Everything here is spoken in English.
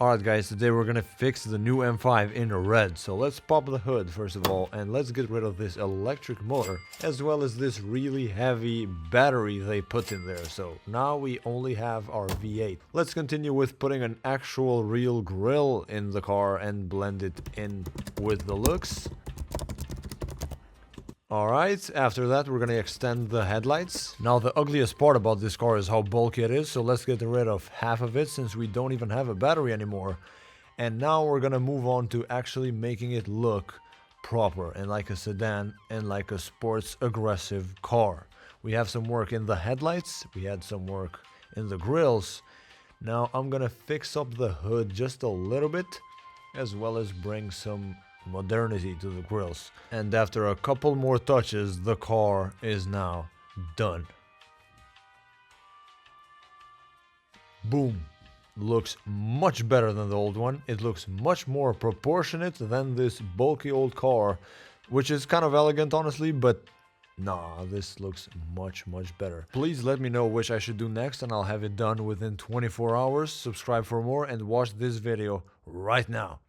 Alright guys, today we're gonna fix the new M5 in red. So let's pop the hood first of all, and let's get rid of this electric motor, as well as this really heavy battery they put in there. So now we only have our V8. Let's continue with putting an actual real grille in the car and blend it in with the looks. Alright, after that we're gonna extend the headlights. Now the ugliest part about this car is how bulky it is, so let's get rid of half of it since we don't even have a battery anymore. And now we're gonna move on to actually making it look proper and like a sedan and like a sports aggressive car. We have some work in the headlights, we had some work in the grills. Now I'm gonna fix up the hood just a little bit, as well as bring some modernity to the grills. And after a couple more touches, the car is now done. Boom. Looks much better than the old one. It looks much more proportionate than this bulky old car, which is kind of elegant honestly, but nah, this looks much better. Please let me know which I should do next and I'll have it done within 24 hours. Subscribe for more and watch this video right now.